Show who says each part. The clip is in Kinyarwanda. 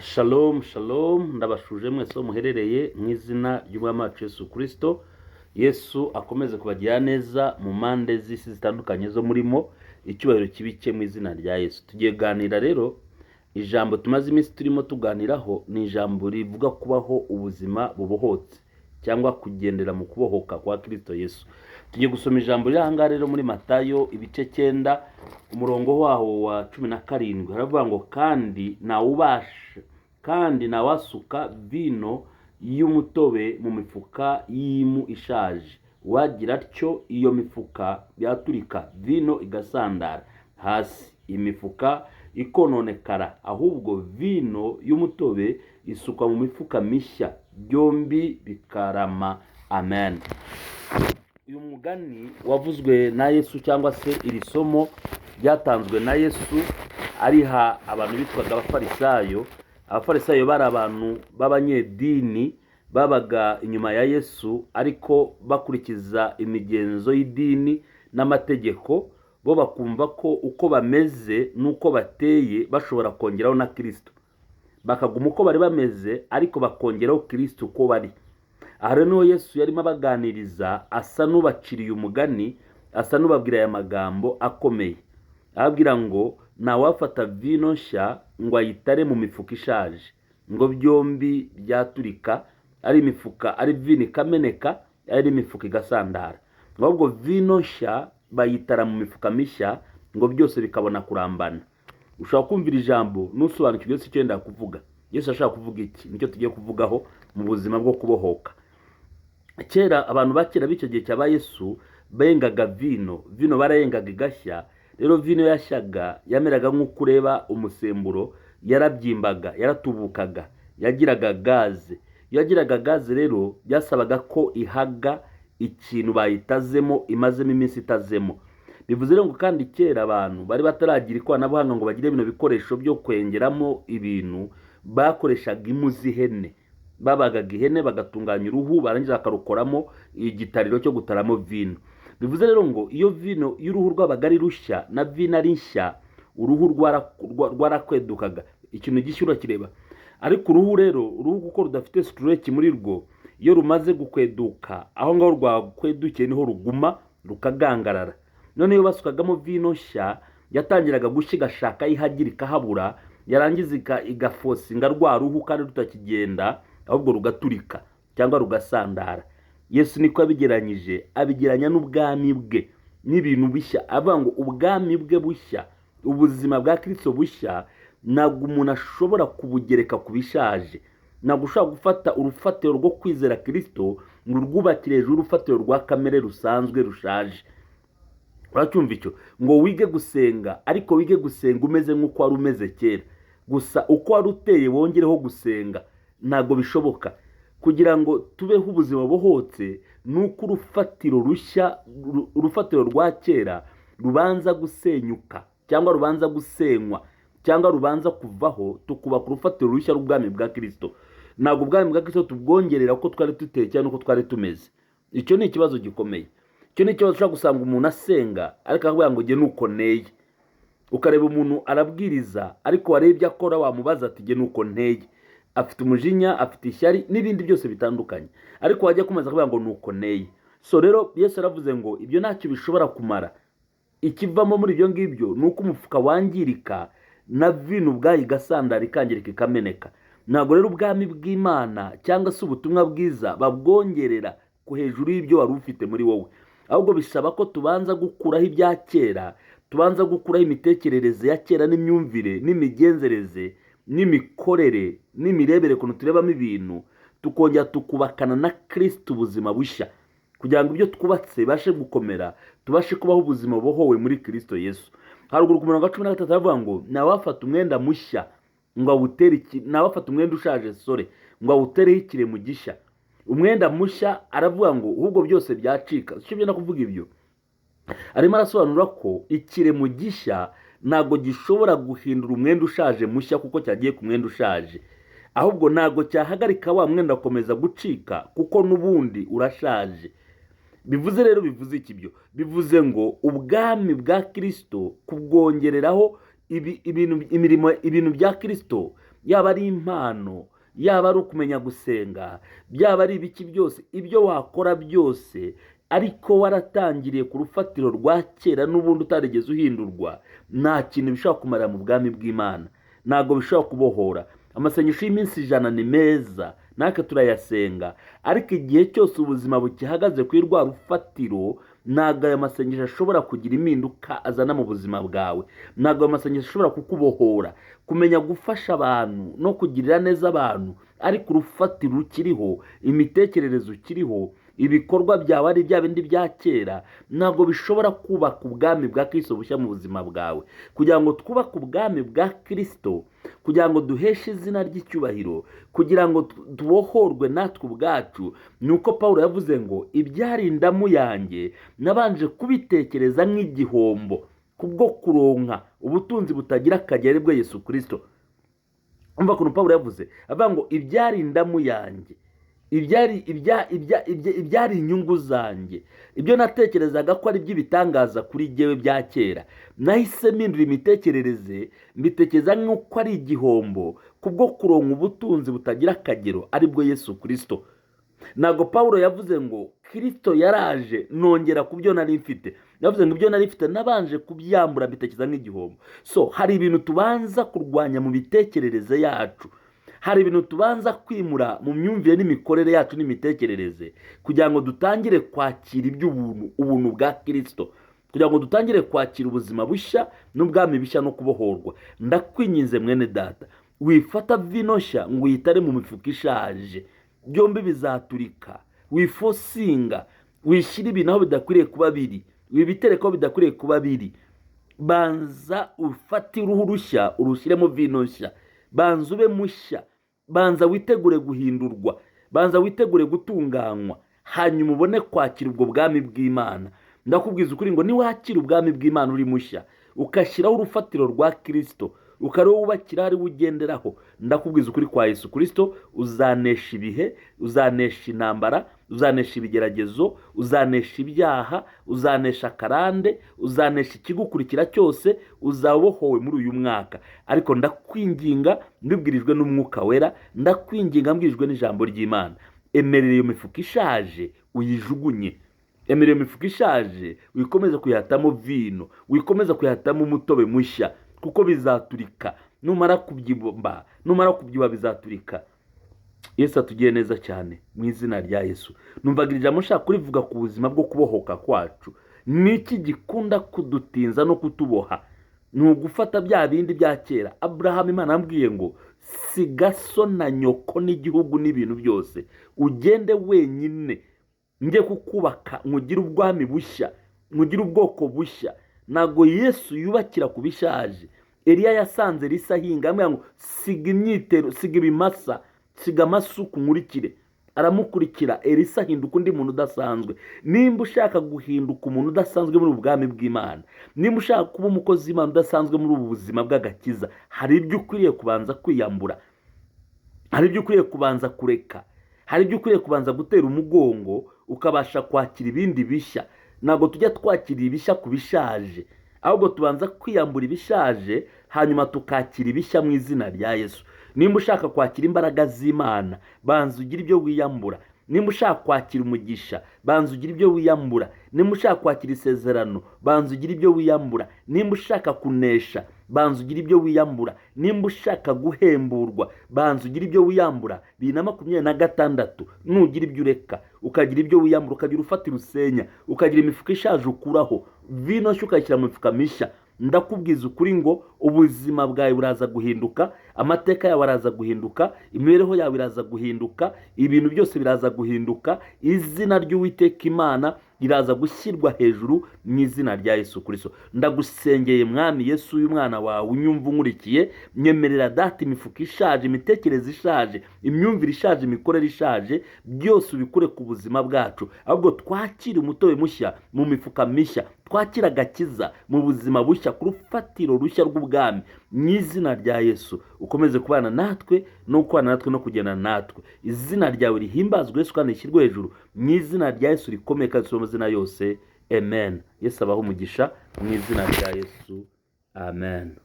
Speaker 1: Shalom shalom, ndabashuje mwese muherereye mu izina ry'Umwami wacu Yesu Kristo. Yesu akomeze kubagira neza mu mpande z'isi zitandukanye zo murimo, icyubahiro kibike mu izina rya Yesu. Tugiye kuganira rero, ijambo tumaze iminsi turimo tuganiraho ni ijambo rivuga kubaho ubuzima bubohotse cyangwa kugendera mu kubohoka kwa Kristo Yesu. Tugiye gusoma ijambo riri aha ngaha rero muri Matayo ibice 9 umurongo waho wa 17. Haravuga ngo kandi nawasuka vino y'umutobe mu mifuka y'impu ishaje, wagira atyo iyo mifuka yaturika, vino igasandara hasi, imifuka ikononekara, ahubwo vino y'umutobe isukwa mu mifuka mishya, byombi bikarama. Amen. Uyu mugani wavuzwe na Yesu, cyangwa se iri somo ryatanzwe na Yesu ariha abantu bitwaga abafarisayo. Abafarisayo bari abantu b'abanyedini babaga inyuma ya Yesu, ariko bakurikiza imigenzo y'idini n'amategeko. Bo bakumva ko uko bameze n'uko bateye bashobora kongeraho na Kristo, bakaguma uko bari bameze ariko bakongeraho Kristo uko bari. Aha rero niho Yesu yarimo abaganiriza, asa n'ubaciriye umugani, asa n'ubabwira aya magambo akomeye. Ababwira ngo ntawafata vino nshya ngo ayitare mu mifuka ishaje, ngo byombi byaturika, ari imifuka ari vino ikameneka, ari imifuka igasandara. Ahubwo vino nshya bayitara mu mifuka mishya, ngo byose bikabona kurambana. Ushobora kumvira ijambo nusobanukirwe se icyo ndenda kuvuga. Yesu ashaka kuvuga iki? Nicyo tugiye kuvugaho mu buzima bwo kubohoka. Kera abantu bakera b'icyo gihe cyaba Yesu bengaga vino barayengaga igashya. Rero vino yashyaga yameraga nk'uko ureba umusemburo, yarabyimbaga, yaratubukaga, yagiraga gaze. Yagiraga gaze rero byasabaga ko ihaga ikintu bayitazemo, imazemo iminsi itazemo. Bivuze rero ngo kandi kera abantu bari bataragira ikoranabuhanga ngo bagire bino bikoresho byo kwengeramo ibintu, bakoreshaga impu z'ihene. Babagaga ihene bagatunganya uruhu, barangiza bakarukoramo igitariro cyo gutaramo vino. Bivuze rero ngo iyo vino y'uruhu rwabaga ari rushya na vino ari nshya, uruhu rwarakwedukaga, ikintu gishyura kireba. Ariko uruhu kuko rudafite stretch muri rwo, iyo rumaze gukweduka, aho ngaho rwakwedukiye niho ruguma rukagangarara. None iyo basukagamo vino nshya, yatangiraga gushya igashaka ihagira ikahabura, yarangiza igafosinga rwa ruhu kandi rutakigenda, ahubwo rugaturika cyangwa rugasandara. Yesu niko abigeranyije, abigeranya n'ubwami bwe n'ibintu bishya. Avuga ngo ubwami bwe bushya, ubuzima bwa Kristo bushya, ntabwo umuntu ashobora kubugereka ku bishaje. Ntabwo ushobora gufata urufatiro rwo kwizera Kristo ngo urwubakire hejuru urufatiro rwa kamere rusanzwe rushaje. Uracyumva icyo? Ngo wige gusenga, ariko wige gusenga umeze nk'uko wari umeze kera. Gusa uko wari uteye wongereho gusenga, ntabwo bishoboka. Kugira ngo tubeho ubuzima bubohotse, nuko urufatiro rushya, urufatiro rwa kera rubanza gusenyuka, cyangwa rubanza gusenywa, cyangwa rubanza kuvaho, tukubaka urufatiro rushya rw'ubwami bwa Kristo. Ntabwo ubwami bwa Kristo tubwongerera uko twari tuteye cyangwa uko twari tumeze. Icyo ni ikibazo gikomeye. Icyo ni ikibazo ushobora gusanga umuntu asenga ariko akavuga ngo nge nuko nteye. Ukareba umuntu arabwiriza ariko warebye akora wamubaza ati nge nuko nteye. Afite umujinya, afite ishyari n'ibindi byose bitandukanye, ariko wajya kumaza kuvuga ngo nuko nteye. So rero Yesu aravuze ngo ibyo ntacyo bishobora kumara. Ikivamo muri ibyo ngibyo nuko umufuka wangirika na vino ubwayo igasandara ikangirika ikameneka. Ntabwo rero ubwami bw'Imana cyangwa se ubutumwa bwiza babwongerera ku hejuru y'ibyo wari ufite muri wowe. Ahubwo bisaba ko tubanza gukuraho ibya kera, tubanza gukuraho imitekerereze ya kera n'imyumvire n'imigenzereze n'imikorere n'imirebere kuntu turebamo ibintu, tukongera tukubakana na Kristo ubuzima bushya, kugira ngo ibyo twubatse bashe gukomera, tubashe kubaho ubuzima bubohowe muri Kristo Yesu. Haruguru ku murongo wa 13 aravuga ngo ntawafata umwenda mushya ngo awutere ntawafata umwenda ushaje ngo awutereho ikiremo gishya. Umwenda mushya aravuga ngo ahubwo byose byacika. Icyo byo nakuvuga ibyo, arimo arasobanura ko ikiremo gishya ntago gishobora guhindura umwenda ushaje mushya kuko cyagiye ku mwenda ushaje. Ahubwo ntago cyahagarika wa mwenda gukomeza gucika kuko nubundi urashaje. Bivuze rero bivuze iki byo? Bivuze ngo ubwami bwa Kristo kubwongereraho ibintu bya Kristo yaba ari impano, yaba ari ukumenya gusenga, byaba ari ibiki byose, ibyo wakora byose ariko waratangiriye ku rufatiro rwa kera n'ubundi utarigeze uhindurwa, nta kintu bishobora kumarira mu bwami bw'Imana, ntabwo bishobora kubohora. Amasengesho y'iminsi 100 ni meza, natwe turayasenga, ariko igihe cyose ubuzima bukihagaze kuri rwa rufatiro, ntabwo aya masengesho ashobora kugira impinduka azana mu buzima bwawe, ntabwo aya masengesho ashobora kukubohora. Kumenya gufasha abantu no kugirira neza abantu, ariko urufatiro ukiriho, imitekerereze ukiriho, ibikorwa byawe ari bya bindi bya kera, ntabwo bishobora kubaka ubwami bwa Kristo bushya mu buzima bwawe. Kugira ngo twubake ubwami bwa Kristo, kugira ngo duheshe izina ry'icyubahiro, kugira ngo tubohorwe natwe ubwacu, nuko Pawulo yavuze ngo ibyari indamu yanjye nabanje kubitekereza nk'igihombo kubwo kuronka ubutunzi butagira akagero bwa Yesu Kristo. Umva ukuntu Pawulo yavuze, avuga ngo ibyari indamu yanjye, ibyari inyungu zanjye, ibyo natekerezaga ko ari by'ibitangaza kuri jyewe bya kera, nahise mpindura imitekerereze, mbitekereza nk'uko ari igihombo kubwo kuronka ubutunzi butagira akagero aribwo Yesu Kristo. Ntabwo Pawulo yavuze ngo Kristo yaraje nongera ku byo nari mfite, yavuze ngo ibyo nari mfite nabanje kubyambura mbitekereza nk'igihombo. So hari ibintu tubanza kurwanya mu bitekerereze yacu, hari ibintu tubanza kwimura mu myumvire n'imikorere yacu n'imitekerereze, kugira ngo dutangire kwakira iby'ubuntu, ubuntu bwa Kristo, kugira ngo dutangire kwakira ubuzima bushya n'ubwami bushya no kubohorwa. Ndakwinginze mwene data, wifata vino nshya ngo uyitare mu mifuka ishaje, byombi bizaturika. Wifosinga, wishyira ibintu aho bidakwiriye kuba biri, wibitereka aho bidakwiriye kuba biri. Banza ufate uruhu rushya urushyiremo vino nshya, banza ube mushya, banza witegure guhindurwa, banza witegure gutunganywa, hanyuma ubone kwakira ubwo bwami bw'Imana. Ndakubwiza ukuri ngo niwakira ubwami bw'Imana uri mushya, ukashyiraho urufatiro rwa Kristo, ukariho wubakira ari ugenderaho, ndakubwiza ukuri kwa Yesu Kristo, uzanesha ibihe, uzanesha intambara, uzanesha ibigeragezo, uzanesha ibyaha, uzanesha karande, uzanesha ikigukurikira cyose, uzabohowe muri uyu mwaka. Ariko ndakwinginga, mbibwirijwe n'Umwuka Wera, ndakwinginga mbwirijwe n'ijambo ry'Imana, emerera iyo mifuka ishaje uyijugunye. Emerera iyo mifuka ishaje wikomeza kuyihatamo vino, wikomeza kuyihatamo umutobe mushya, kuko bizaturika. Numara kubyiba bizaturika. Yesu atugire neza cyane mu izina rya Yesu. Numvaga ijambo nshaka kurivuga ku buzima bwo kubohoka kwacu. Niki gikunda kudutinza no kutuboha? Ni ugufata bya bindi bya kera. Abraham Imana yambwiye ngo siga so na nyoko n'igihugu n'ibintu byose, ugende wenyine, njye kukubaka, nkugire ubwami bushya, nkugire ubwoko bushya. Ntago Yesu yubakira ku bishaje. Eliya yasanze Elisa ahinga, amubwira ngo siga imyitero, siga ibimasa, siga amasuku nkurikire. Aramukurikira, Elisa ahinduka undi muntu udasanzwe. Nimba ushaka guhinduka umuntu udasanzwe muri ubwami bw'Imana, nimba ushaka kuba umukozi w'Imana udasanzwe muri ubu buzima bw'agakiza, hari ibyo ukwiriye kubanza kwiyambura, hari ibyo ukwiriye kubanza kureka, hari ibyo ukwiriye kubanza gutera umugongo, ukabasha kwakira ibindi bishya. Ntabwo tujya twakira ibishya ku bishaje, ahubwo tubanza kwiyambura ibishaje, hanyuma tukakira ibishya mu izina rya Yesu. Nimba ushaka kwakira imbaraga z'Imana, banza ugire ibyo wiyambura. Nimba ushaka kwakira umugisha, banza ugire ibyo wiyambura. Nimba ushaka kwakira isezerano, banza ugire ibyo wiyambura. Nimba ushaka kunesha, banza ugire ibyo wiyambura. Nimba ushaka guhemburwa, banza ugire ibyo wiyambura. 2026 nugira ibyo ureka, ukagira ibyo wiyambura, ukagira ufatira usenya, ukagira imifuka ishaje ukuraho, vino nshya ukayishyira mu mifuka mishya. Ndakubwiza ukuri ngo ubuzima bwawe buraza guhinduka, amateka yawe araza guhinduka, imibereho yawe iraza guhinduka, ibintu byose biraza guhinduka. Izina ry'Uwiteka Imana riraza gushyirwa hejuru mu izina rya Yesu Kristo. Ndagusengeye Mwami Yesu, uyu mwana wawe unyumva unkurikiye, nyemerera data imifuka ishaje, imitekerereze ishaje, imyumvire ishaje, imikorere ishaje, byose ubikure ku buzima bwacu, ahubwo twakire umutobe mushya mu mifuka mishya, twakira agakiza mu buzima bushya, ku rufatiro rushya rw'ubwami mu izina rya Yesu. Ukomeze kubana natwe no kubana natwe no kugenda natwe. Izina ryawe rihimbazwe Yesu, kandi rishyirwe hejuru mu izina rya Yesu rikomeye kandi mu mazina yose. Amen. Yesu abaho umugisha mu izina rya Yesu. Amen.